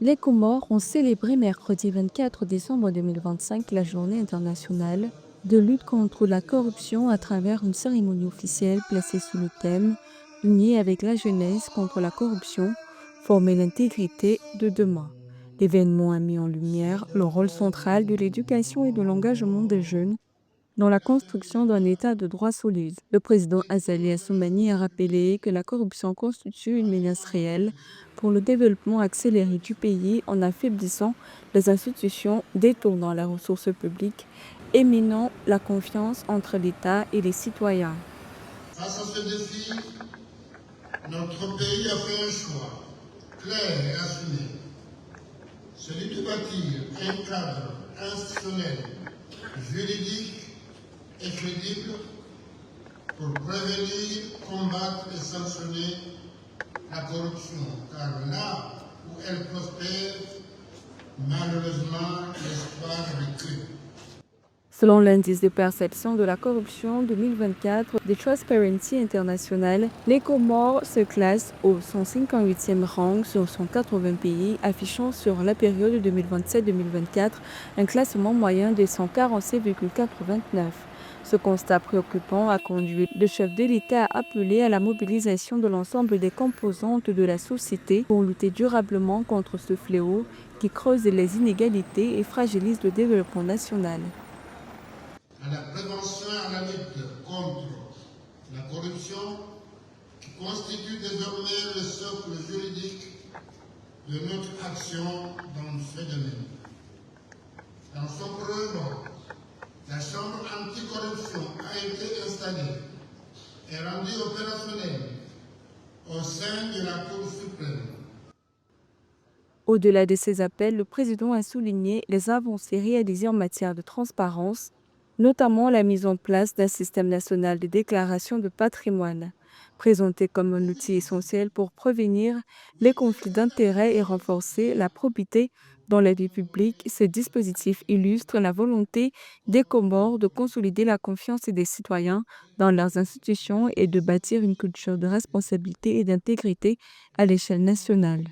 Les Comores ont célébré mercredi 24 décembre 2025 la journée internationale de lutte contre la corruption à travers une cérémonie officielle placée sous le thème «Unis avec la jeunesse contre la corruption, former l'intégrité de demain». L'événement a mis en lumière le rôle central de l'éducation et de l'engagement des jeunes dans la construction d'un État de droit solide. Le président Azali Assoumani a rappelé que la corruption constitue une menace réelle pour le développement accéléré du pays en affaiblissant les institutions, détournant les ressources publiques et minant la confiance entre l'État et les citoyens. Face à ce défi, notre pays a fait un choix clair et assumé, celui de bâtir un cadre institutionnel, juridique et crédible pour prévenir, combattre et sanctionner la corruption, car là où elle prospère, malheureusement, l'espoir recule. Selon l'indice de perception de la corruption 2024 de Transparency International, les Comores se classent au 158e rang sur 180 pays, affichant sur la période 2027-2024 un classement moyen de 147,89. Ce constat préoccupant a conduit le chef de l'État à appeler à la mobilisation de l'ensemble des composantes de la société pour lutter durablement contre ce fléau qui creuse les inégalités et fragilise le développement national. À la prévention et à la lutte contre la corruption qui constitue désormais le socle juridique de notre action dans ce domaine. Dans son preuve, la Chambre anticorruption a été installée et rendue opérationnelle au sein de la Cour suprême. Au-delà de ces appels, le président a souligné les avancées réalisées en matière de transparence, notamment la mise en place d'un système national de déclaration de patrimoine, présenté comme un outil essentiel pour prévenir les conflits d'intérêts et renforcer la probité dans la vie publique. Ce dispositif illustre la volonté des Comores de consolider la confiance des citoyens dans leurs institutions et de bâtir une culture de responsabilité et d'intégrité à l'échelle nationale.